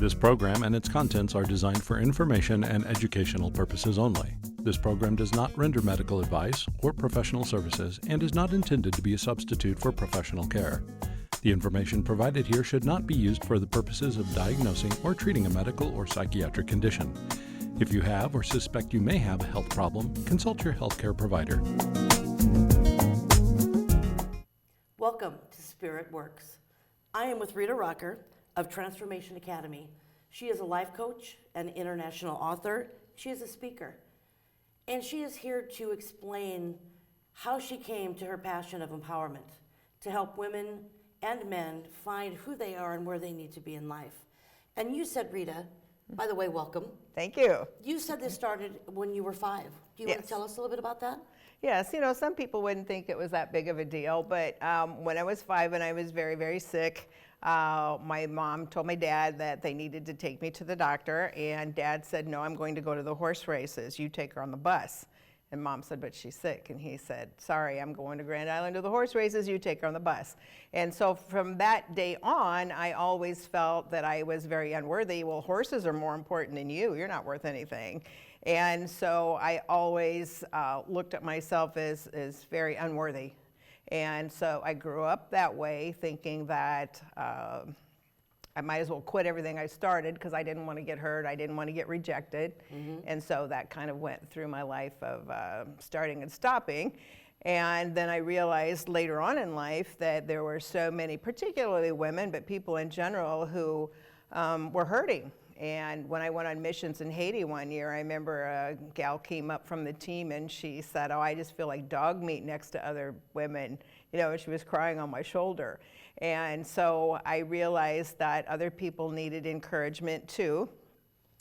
This program and its contents are designed for information and educational purposes only. This program does not render medical advice or professional services and is not intended to be a substitute for professional care. The information provided here should not be used for the purposes of diagnosing or treating a medical or psychiatric condition. If you have or suspect you may have a health problem, consult your healthcare provider. Welcome to Spirit Works. I am with Rita Rocker of Transformation Academy. She is a life coach, an international author. She is a speaker. And she is here to explain how she came to her passion of empowerment, to help women and men find who they are and where they need to be in life. And you said, Rita, by the way, welcome. Thank you. You said this started when you were 5. Do you want to tell us a little bit about that? Yes, some people wouldn't think it was that big of a deal, but when I was 5 and I was very, very sick, my mom told my dad that they needed to take me to the doctor, and Dad said, no, I'm going to go to the horse races. You take her on the bus. And Mom said, but she's sick. And he said, sorry, I'm going to Grand Island to the horse races. You take her on the bus. And so from that day on, I always felt that I was very unworthy. Well, horses are more important than you. You're not worth anything. And so I always looked at myself as very unworthy. And so I grew up that way, thinking that I might as well quit everything I started because I didn't want to get hurt, I didn't want to get rejected. And so that kind of went through my life of starting and stopping. And then I realized later on in life that there were so many, particularly women, but people in general, who were hurting. And when I went on missions in Haiti one year, I remember a gal came up from the team and she said, oh, I just feel like dog meat next to other women, and she was crying on my shoulder. And so I realized that other people needed encouragement too.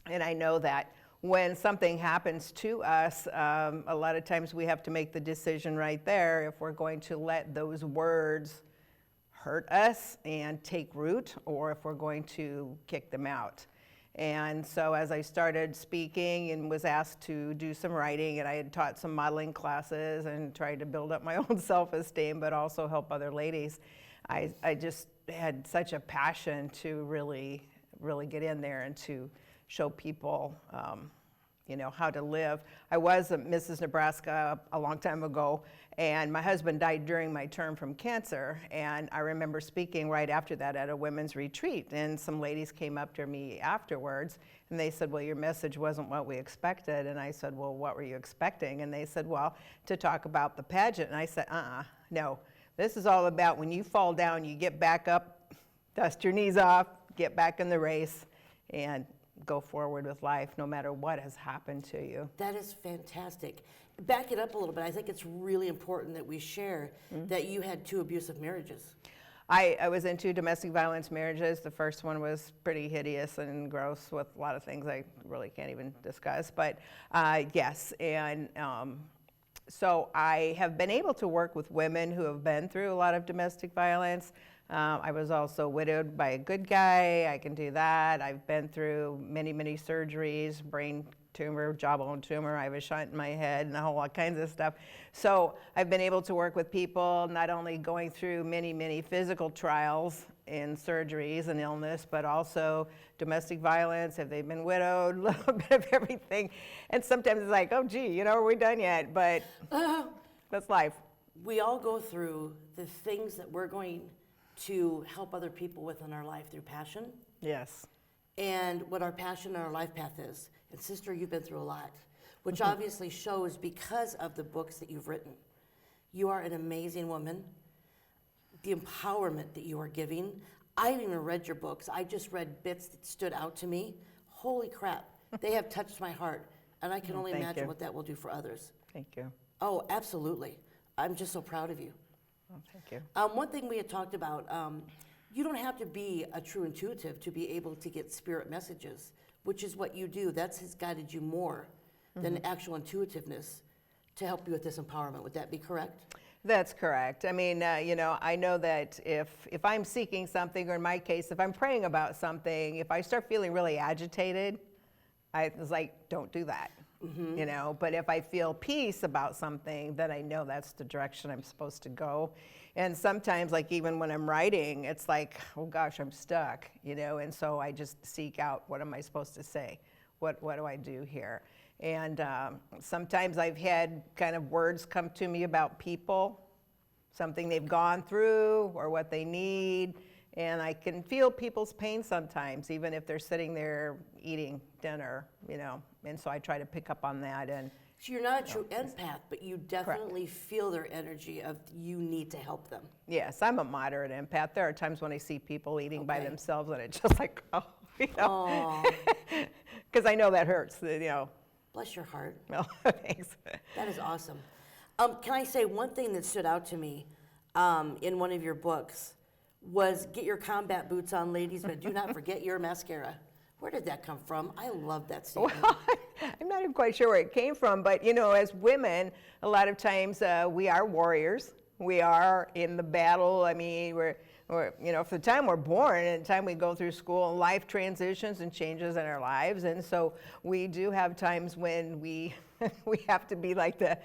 And I know that when something happens to us, a lot of times we have to make the decision right there if we're going to let those words hurt us and take root, or if we're going to kick them out. And so as I started speaking and was asked to do some writing, and I had taught some modeling classes and tried to build up my own self-esteem, but also help other ladies, I just had such a passion to really, really get in there and to show people, how to live. I was a Mrs. Nebraska a long time ago, and my husband died during my term from cancer, and I remember speaking right after that at a women's retreat, and some ladies came up to me afterwards, and they said, well, your message wasn't what we expected. And I said, well, what were you expecting? And they said, well, to talk about the pageant. And I said, no. This is all about when you fall down, you get back up, dust your knees off, get back in the race, and go forward with life no matter what has happened to you. That is fantastic. Back it up a little bit. I think it's really important that we share that you had 2 abusive marriages. I was in 2 domestic violence marriages. The first one was pretty hideous and gross with a lot of things I really can't even discuss, but yes. And so I have been able to work with women who have been through a lot of domestic violence. I was also widowed by a good guy. I can do that. I've been through many, many surgeries, brain tumor, jawbone tumor. I have a shunt in my head and all kinds of stuff. So I've been able to work with people not only going through many, many physical trials and surgeries and illness, but also domestic violence, if they've been widowed, a little bit of everything. And sometimes it's like, oh, gee, are we done yet? But that's life. We all go through the things that we're going to help other people with in our life through passion. Yes. And what our passion and our life path is. And sister, you've been through a lot, which obviously shows because of the books that you've written. You are an amazing woman. The empowerment that you are giving. I haven't even read your books. I just read bits that stood out to me. Holy crap. They have touched my heart. And I can only imagine what that will do for others. Thank you. Oh, absolutely. I'm just so proud of you. Oh, thank you. One thing we had talked about, you don't have to be a true intuitive to be able to get spirit messages, which is what you do. That's has guided you more than actual intuitiveness to help you with this empowerment. Would that be correct? That's correct. I mean, I know that if I'm seeking something, or in my case, if I'm praying about something, if I start feeling really agitated, I was like, don't do that. you know, but if I feel peace about something, then I know that's the direction I'm supposed to go. And sometimes, like even when I'm writing, it's like, oh gosh, I'm stuck, you know, and so I just seek out, what am I supposed to say? What do I do here? And sometimes I've had kind of words come to me about people, something they've gone through or what they need. And I can feel people's pain sometimes, even if they're sitting there eating dinner, you know. And so I try to pick up on that. And So you're not a true empath, but you definitely feel their energy of you need to help them. yes, I'm a moderate empath. There are times when I see people eating by Okay. themselves, and it's just like, oh, you know, because I know that hurts, you know. Bless your heart. Well, thanks. That is awesome. Can I say one thing that stood out to me in one of your books was get your combat boots on, ladies, but do not forget your mascara. Where did that come from? I love that statement. Well, I'm not even quite sure where it came from, but you know, as women, a lot of times we are warriors. We are in the battle. I mean, we're you know, from the time we're born and the time we go through school, and life transitions and changes in our lives, and so we do have times when we we have to be like the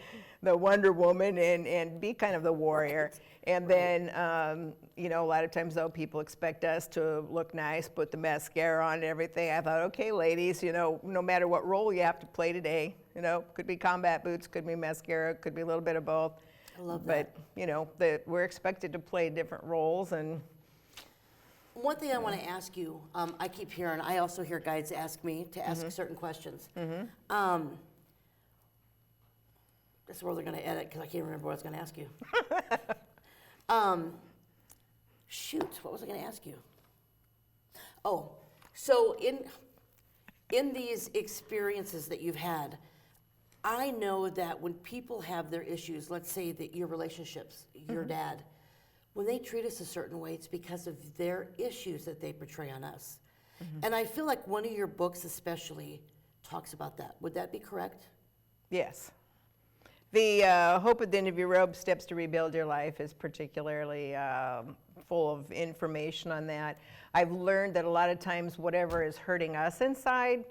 Wonder Woman and be kind of the warrior. And then, you know, a lot of times, though, people expect us to look nice, put the mascara on and everything. I thought, okay, ladies, you know, no matter what role you have to play today, you know, could be combat boots, could be mascara, could be a little bit of both. I love that. But, you know, we're expected to play different roles. And One thing I want to ask you, I keep hearing, I also hear guides ask me to ask certain questions. This is where they're going to edit because I can't remember what I was going to ask you. Shoot, what was I going to ask you? Oh, so in these experiences that you've had, I know that when people have their issues, let's say that your relationships, your dad, when they treat us a certain way, it's because of their issues that they portray on us. And I feel like one of your books especially talks about that. Would that be correct? yes. The Hope at the End of Your Rope, Steps to Rebuild Your Life is particularly full of information on that. I've learned that a lot of times whatever is hurting us inside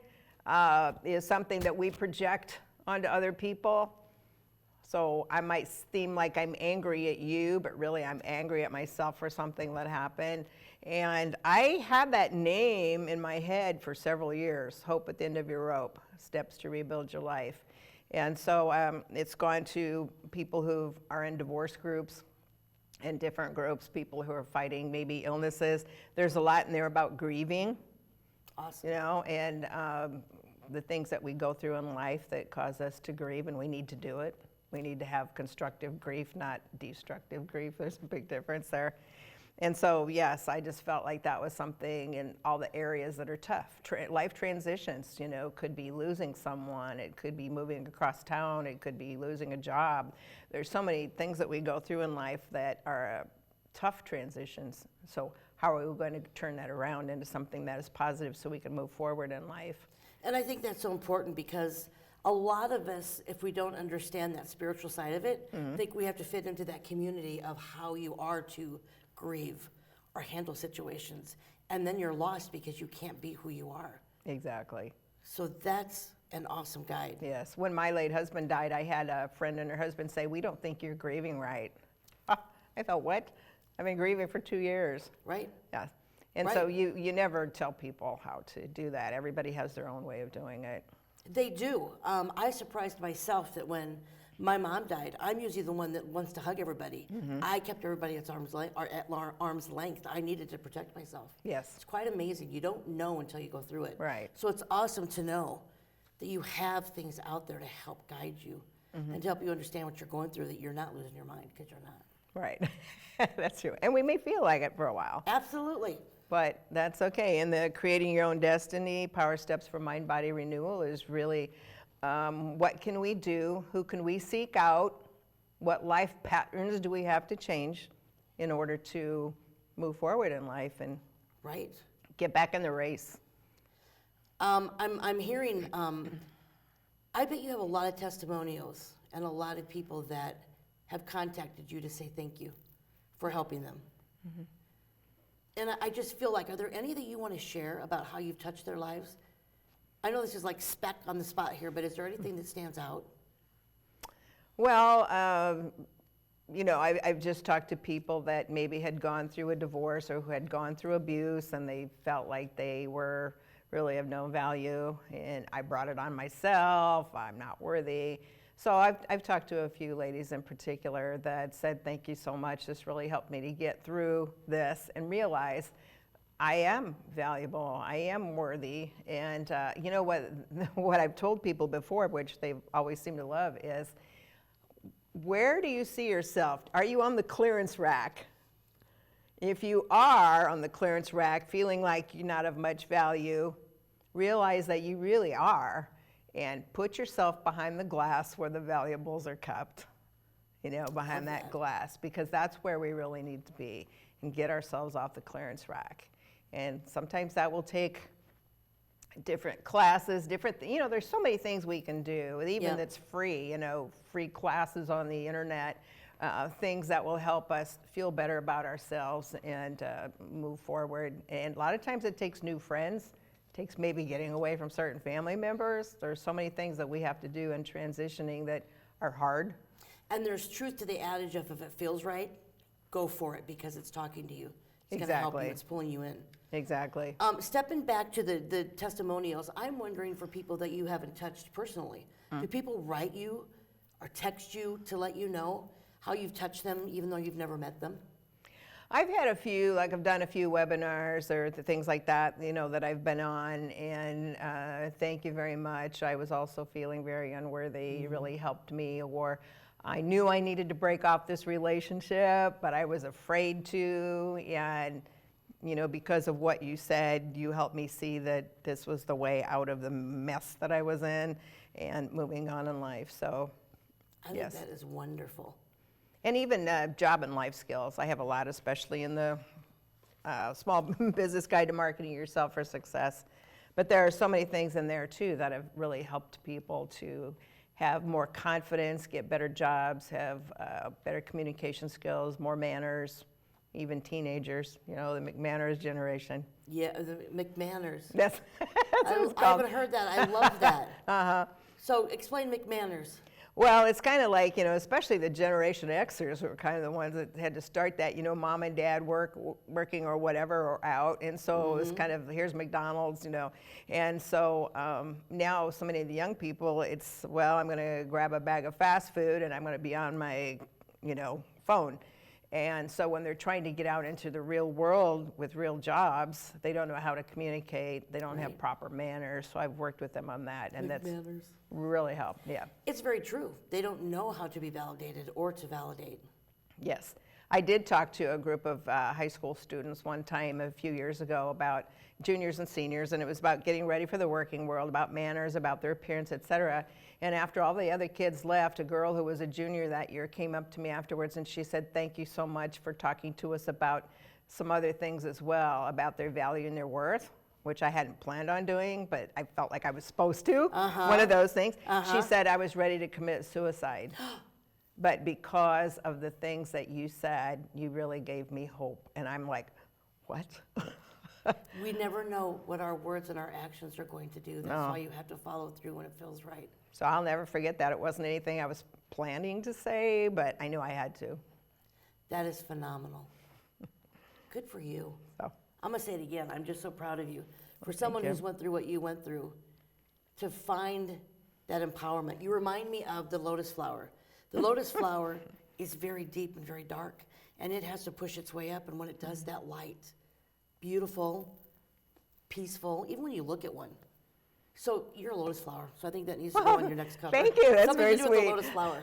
is something that we project onto other people. So I might seem like I'm angry at you, but really I'm angry at myself for something that happened. And I had that name in my head for several years, Hope at the End of Your Rope, Steps to Rebuild Your Life. And so it's gone to people who are in divorce groups and different groups, people who are fighting maybe illnesses. There's a lot in there about grieving, Awesome. you know, and the things that we go through in life that cause us to grieve, and we need to do it. We need to have constructive grief, not destructive grief. There's a big difference there. And so, yes, I just felt like that was something in all the areas that are tough. Life transitions, you know, could be losing someone, it could be moving across town, it could be losing a job. There's so many things that we go through in life that are tough transitions. So how are we going to turn that around into something that is positive so we can move forward in life? And I think that's so important because a lot of us, if we don't understand that spiritual side of it, think we have to fit into that community of how you are to grieve or handle situations. And then you're lost because you can't be who you are. Exactly. So that's an awesome guide. Yes. When my late husband died, I had a friend and her husband say, "We don't think you're grieving right." I thought, what? I've been grieving for 2 years. Right? Yeah. And so you never tell people how to do that. Everybody has their own way of doing it. They do. I surprised myself that when my mom died, I'm usually the one that wants to hug everybody. I kept everybody at arm's length. I needed to protect myself. Yes. It's quite amazing. You don't know until you go through it. Right. So it's awesome to know that you have things out there to help guide you and to help you understand what you're going through, that you're not losing your mind, because you're not. Right. That's true. And we may feel like it for a while, Absolutely. but that's okay. And the Creating Your Own Destiny, Power Steps for Mind Body Renewal is really what can we do? Who can we seek out? What life patterns do we have to change in order to move forward in life and Right. get back in the race? I'm hearing, I bet you have a lot of testimonials and a lot of people that have contacted you to say thank you for helping them. And I just feel like, are there any that you want to share about how you've touched their lives? I know this is like spec on the spot here, but is there anything that stands out? Well, I've just talked to people that maybe had gone through a divorce or who had gone through abuse, and they felt like they were really of no value, and I brought it on myself, I'm not worthy. So I've talked to a few ladies in particular that said, thank you so much, this really helped me to get through this and realize I am valuable, I am worthy. And you know what I've told people before, which they always seem to love, is where do you see yourself? Are you on the clearance rack? If you are on the clearance rack feeling like you're not of much value, realize that you really are, and put yourself behind the glass where the valuables are kept, behind that glass, because that's where we really need to be, and get ourselves off the clearance rack. And sometimes that will take different classes, there's so many things we can do, even that's free, free classes on the internet, things that will help us feel better about ourselves and move forward. And a lot of times it takes new friends, it takes maybe getting away from certain family members. There's so many things that we have to do in transitioning that are hard. And there's truth to the adage of if it feels right, go for it, because it's talking to you. It's going to help you, it's pulling you in. Exactly. Stepping back to the testimonials, I'm wondering for people that you haven't touched personally, do people write you or text you to let you know how you've touched them even though you've never met them? I've had a few, I've done a few webinars or things like that, that I've been on, and thank you very much. I was also feeling very unworthy. You really helped me, or I knew I needed to break off this relationship, but I was afraid to, and because of what you said, you helped me see that this was the way out of the mess that I was in and moving on in life. So, I think that is wonderful. And even job and life skills. I have a lot, especially in the Small Business Guide to Marketing Yourself for Success. But there are so many things in there, too, that have really helped people to have more confidence, get better jobs, have better communication skills, more manners. Even teenagers, the McManners generation. Yeah, the McManners. That's what it's called. I haven't heard that. I love that. So explain McManners. Well, it's kind of like, especially the Generation Xers were kind of the ones that had to start that, mom and dad working or whatever or out. And so it was kind of, here's McDonald's, And so now so many of the young people, it's, well, I'm going to grab a bag of fast food and I'm going to be on my, phone. And so when they're trying to get out into the real world with real jobs, they don't know how to communicate. They don't have proper manners. So I've worked with them on that, and that's really helped. Yeah. It's very true. They don't know how to be validated or to validate. Yes. I did talk to a group of high school students one time a few years ago about juniors and seniors, and it was about getting ready for the working world, about manners, about their appearance, etc. And after all the other kids left, a girl who was a junior that year came up to me afterwards and she said, thank you so much for talking to us about some other things as well, about their value and their worth, which I hadn't planned on doing, but I felt like I was supposed to, one of those things. She said, I was ready to commit suicide. But because of the things that you said, you really gave me hope. And I'm like, what? We never know what our words and our actions are going to do. That's why you have to follow through when it feels right. So I'll never forget that. It wasn't anything I was planning to say, but I knew I had to. That is phenomenal. Good for you. So. I'm going to say it again. I'm just so proud of you. For someone who's went through what you went through, to find that empowerment. You remind me of the lotus flower. The lotus flower is very deep and very dark, and it has to push its way up, and when it does, that light, beautiful, peaceful, even when you look at one. So you're a lotus flower, so I think that needs to go on your next cover. Thank you, that's very Something to do sweet. with the lotus flower.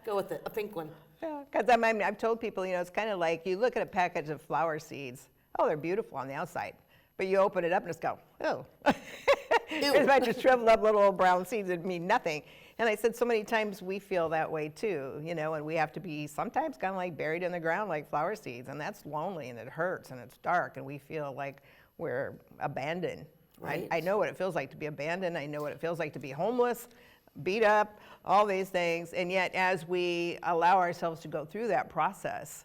Go with it, a pink one. Yeah, because I've told people, it's kind of like you look at a package of flower seeds. Oh, they're beautiful on the outside. But you open it up and just go, oh. There's a bunch of shriveled up little brown seeds that mean nothing. And I said so many times we feel that way too, and we have to be sometimes kind of like buried in the ground like flower seeds. And that's lonely and it hurts and it's dark and we feel like we're abandoned. Right. I know what it feels like to be abandoned. I know what it feels like to be homeless, beat up, all these things. And yet as we allow ourselves to go through that process,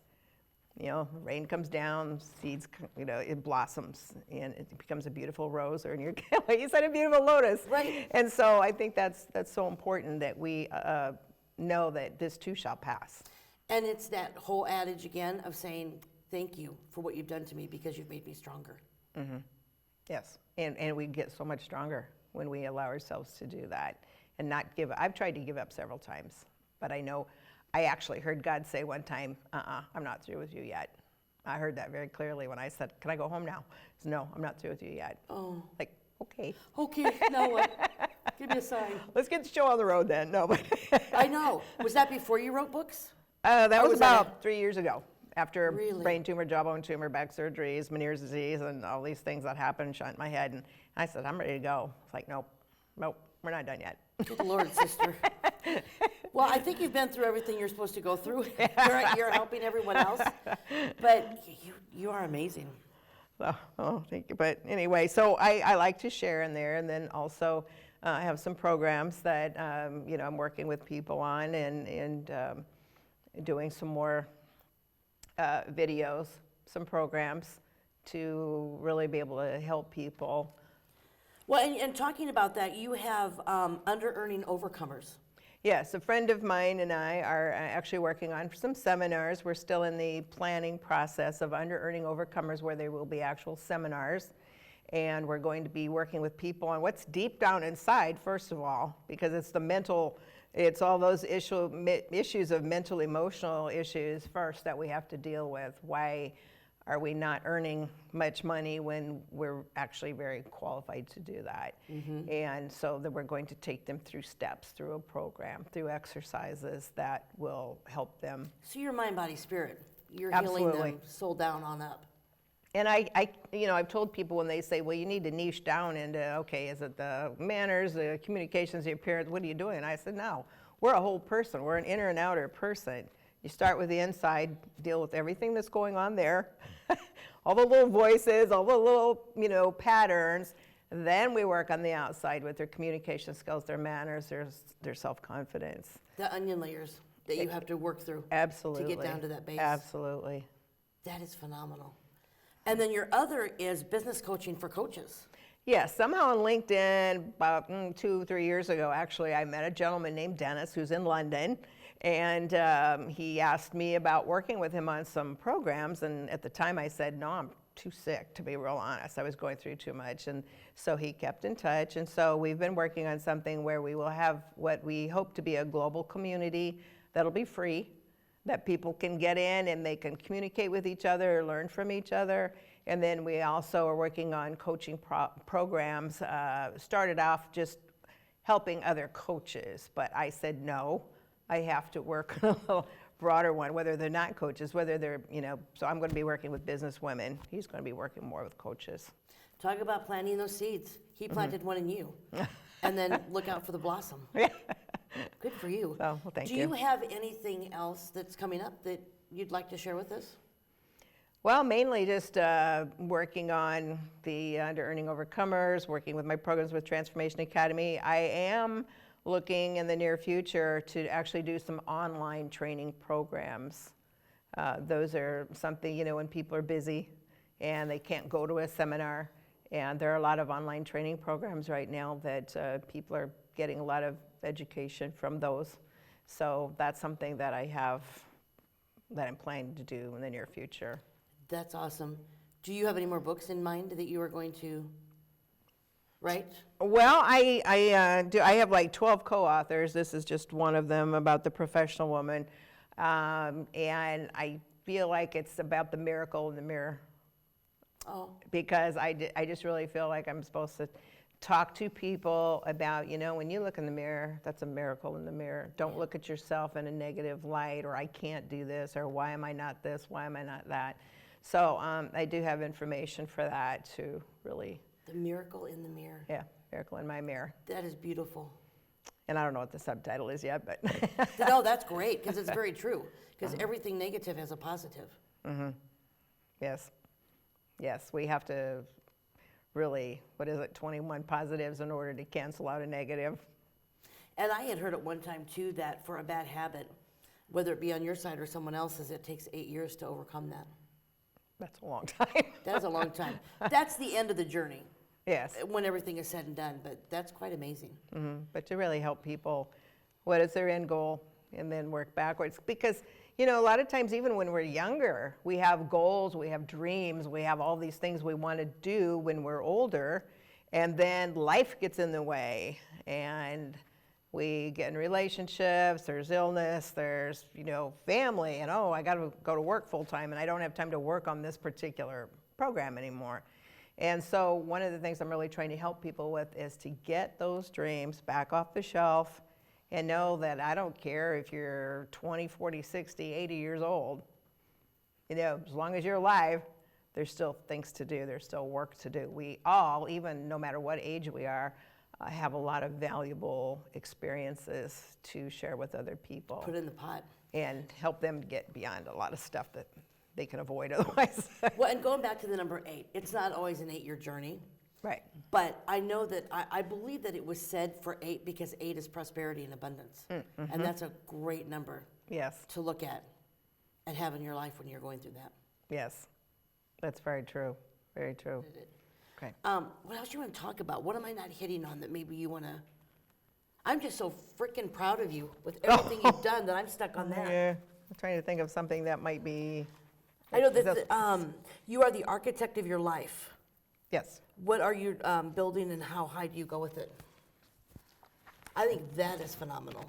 You know, rain comes down, seeds, you know, it blossoms, and it becomes a beautiful rose, or in your case, you said a beautiful lotus. Right. And so I think that's so important that we know that this too shall pass. And it's that whole adage again of saying, thank you for what you've done to me because you've made me stronger. Mm-hmm. Yes, and we get so much stronger when we allow ourselves to do that and not give up. I've tried to give up several times, but I know I actually heard God say one time, I'm not through with you yet. I heard that very clearly when I said, can I go home now? He said, no, I'm not through with you yet. Oh. Like, okay. Okay, now what? Give me a sign. Let's get the show on the road then. No, but I know. Was that before you wrote books? that Or was was that about 3 years ago. After Really? brain tumor, jawbone tumor, back surgeries, Meniere's disease, and all these things that happened shot in my head. And I said, I'm ready to go. It's like, nope, we're not done yet. Good Lord, sister. Well, I think you've been through everything you're supposed to go through. You're helping everyone else. But you are amazing. Oh, thank you. But anyway, so I like to share in there, and then also I have some programs that you know, I'm working with people on, and doing some more videos, some programs to really be able to help people. Well, and talking about that, you have Under-Earning Overcomers. Yes, a friend of mine and I are actually working on some seminars. We're still in the planning process of Under-Earning Overcomers, where there will be actual seminars. And we're going to be working with people on what's deep down inside, first of all, because it's the mental, it's all those issues of mental, emotional issues first that we have to deal with. Why are we not earning much money when we're actually very qualified to do that? Mm-hmm. And so that we're going to take them through steps, through a program, through exercises that will help them. So you're mind, body, spirit. You're Absolutely. healing them soul down on up. And I, you know, I've told people when they say, well, you need to niche down into, okay, is it the manners, the communications, the appearance, what are you doing? And I said, no, we're a whole person. We're an inner and outer person. You start with the inside, deal with everything that's going on there, all the little voices, all the little, you know, patterns. Then we work on the outside with their communication skills, their manners, their self-confidence. The onion layers that you have to work through. Absolutely. To get down to that base. Absolutely. That is phenomenal. And then your other is business coaching for coaches. Yes, somehow on LinkedIn, about 2-3 years ago, actually, I met a gentleman named Dennis who's in London. And he asked me about working with him on some programs, and at the time I said, no, I'm too sick, to be real honest. I was going through too much, and so he kept in touch, and so we've been working on something where we will have what we hope to be a global community that'll be free, that people can get in and they can communicate with each other, learn from each other. And then we also are working on coaching programs, started off just helping other coaches, but I said no. I have to work on a little broader one, whether they're not coaches, whether they're, you know, so I'm going to be working with business women. He's going to be working more with coaches. Talk about planting those seeds. He planted one in you. And then look out for the blossom. Yeah. Good for you. Oh, well, thank you. Do you have anything else that's coming up that you'd like to share with us? Well, mainly just working on the Under-Earning Overcomers, working with my programs with Transformation Academy. I am looking in the near future to actually do some online training programs. Those are something, you know, when people are busy and they can't go to a seminar, and there are a lot of online training programs right now that people are getting a lot of education from those. So that's something that I have, that I'm planning to do in the near future. That's awesome. Do you have any more books in mind that you are going to write? Well, I do. I have like 12 co-authors. This is just one of them about the professional woman. And I feel like it's about the miracle in the mirror. Oh. Because I just really feel like I'm supposed to talk to people about, you know, when you look in the mirror, that's a miracle in the mirror. Don't look at yourself in a negative light, or I can't do this, or why am I not this, why am I not that? So I do have information for that to really. The miracle in the mirror. Yeah, miracle in my mirror. That is beautiful. And I don't know what the subtitle is yet, but. No, that's great, because it's very true. Because everything negative has a positive. Mm-hmm. Yes. Yes, we have to really, 21 positives in order to cancel out a negative. And I had heard at one time, too, that for a bad habit, whether it be on your side or someone else's, it takes 8 years to overcome that. That's a long time. That is a long time. That's the end of the journey. Yes. When everything is said and done, but that's quite amazing. But to really help people, what is their end goal, and then work backwards. Because, a lot of times, even when we're younger, we have goals, we have dreams, we have all these things we want to do when we're older, and then life gets in the way, and we get in relationships, there's illness, there's, family, and I got to go to work full time, and I don't have time to work on this particular program anymore. And so one of the things I'm really trying to help people with is to get those dreams back off the shelf and know that I don't care if you're 20, 40, 60, 80 years old. As long as you're alive, there's still things to do. There's still work to do. We all, even no matter what age we are, have a lot of valuable experiences to share with other people. Put in the pot. And help them get beyond a lot of stuff that they can avoid otherwise. Well, and going back to the number 8, it's not always an 8-year journey. Right. But I know that, I believe that it was said for 8 because 8 is prosperity and abundance. And that's a great number Yes. to look at and have in your life when you're going through that. Yes. That's very true. Very true. Okay. What else do you want to talk about? What am I not hitting on that maybe you want to? I'm just so freaking proud of you with everything you've done that I'm stuck on that. Yeah. I'm trying to think of something that might be. I know that you are the architect of your life. Yes. What are you building and how high do you go with it? I think that is phenomenal.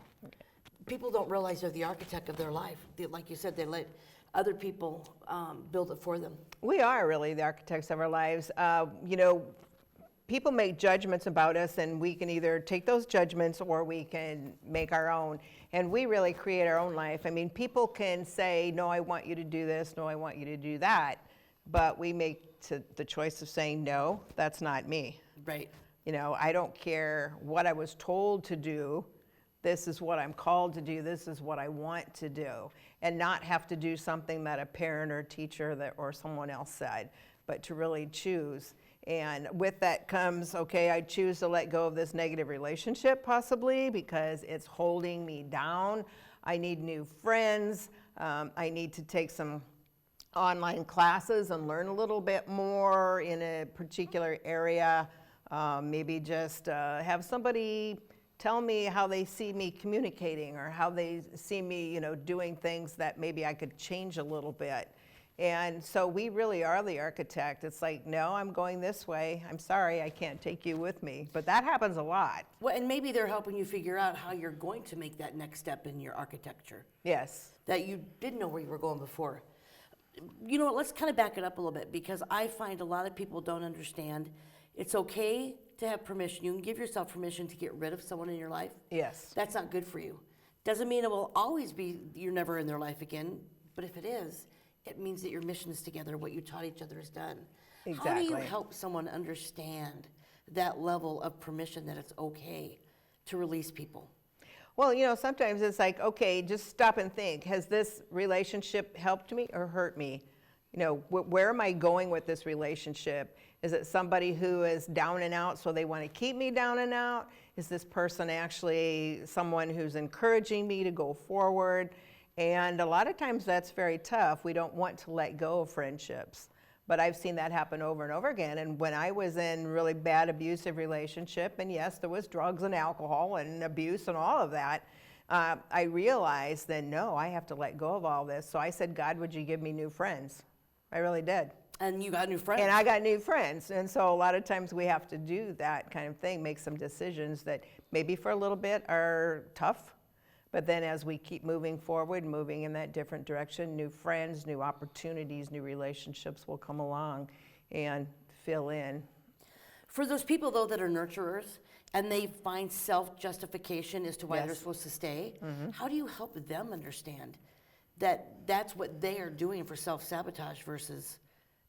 People don't realize they're the architect of their life. Like you said, they let other people build it for them. We are really the architects of our lives. People make judgments about us, and we can either take those judgments or we can make our own. And we really create our own life. I mean, people can say, no, I want you to do this, no, I want you to do that. But we make the choice of saying, no, that's not me. Right. I don't care what I was told to do. This is what I'm called to do. This is what I want to do. And not have to do something that a parent or teacher or someone else said, but to really choose. And with that comes, okay, I choose to let go of this negative relationship possibly because it's holding me down. I need new friends. I need to take some online classes and learn a little bit more in a particular area. Maybe just have somebody tell me how they see me communicating or how they see me, doing things that maybe I could change a little bit. And so we really are the architect. It's like, no, I'm going this way. I'm sorry, I can't take you with me. But that happens a lot. Well, and maybe they're helping you figure out how you're going to make that next step in your architecture. Yes. That you didn't know where you were going before. You know what, let's kind of back it up a little bit because I find a lot of people don't understand. It's okay to have permission. You can give yourself permission to get rid of someone in your life. Yes. That's not good for you. Doesn't mean it will always be you're never in their life again, but if it is, it means that your mission is together, what you taught each other is done. Exactly. How do you help someone understand that level of permission that it's okay to release people? Well, sometimes it's like, okay, just stop and think. Has this relationship helped me or hurt me? Where am I going with this relationship? Is it somebody who is down and out, so they want to keep me down and out? Is this person actually someone who's encouraging me to go forward? And a lot of times that's very tough. We don't want to let go of friendships. But I've seen that happen over and over again. And when I was in really bad abusive relationship, and yes, there was drugs and alcohol and abuse and all of that, I realized that no, I have to let go of all this. So I said, God, would you give me new friends? I really did. And you got new friends. And I got new friends. And so a lot of times we have to do that kind of thing, make some decisions that maybe for a little bit are tough. But then as we keep moving forward, moving in that different direction, new friends, new opportunities, new relationships will come along and fill in. For those people, though, that are nurturers and they find self-justification as to why Yes. they're supposed to stay, how do you help them understand that that's what they are doing for self-sabotage versus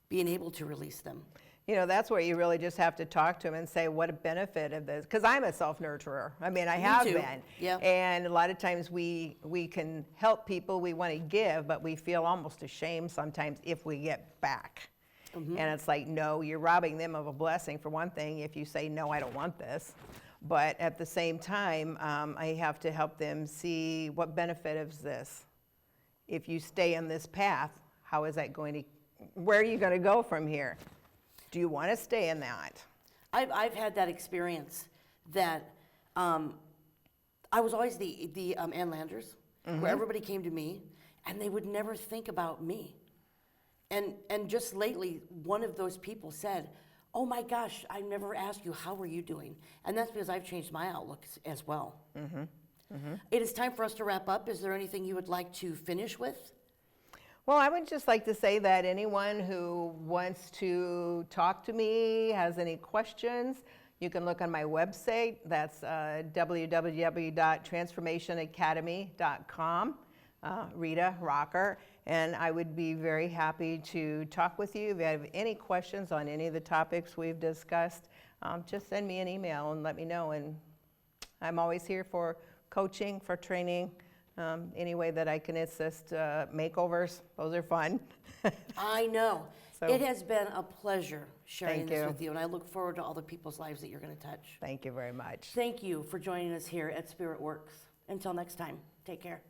being able to release them? That's where you really just have to talk to them and say, what a benefit of this? Because I'm a self-nurturer. I mean, I have too. been. Yeah. And a lot of times we can help people, we want to give, but we feel almost ashamed sometimes if we get back. And it's like, no, you're robbing them of a blessing, for one thing, if you say, no, I don't want this. But at the same time, I have to help them see what benefit is this. if you stay in this path, how is that going to, where are you going to go from here? Do you want to stay in that? I've had that experience that I was always the Ann Landers, where everybody came to me, and they would never think about me. And just lately, one of those people said, "Oh my gosh, I never asked you, how are you doing?" And that's because I've changed my outlook as well. It is time for us to wrap up. Is there anything you would like to finish with? Well, I would just like to say that anyone who wants to talk to me, has any questions, you can look on my website. That's www.transformationacademy.com, Rita Rocker. And I would be very happy to talk with you. If you have any questions on any of the topics we've discussed, just send me an email and let me know. And I'm always here for coaching, for training, any way that I can assist. Makeovers, those are fun. I know. So- It has been a pleasure sharing Thank this you. with you, and I look forward to all the people's lives that you're going to touch. Thank you very much. Thank you for joining us here at Spirit Works. Until next time, take care.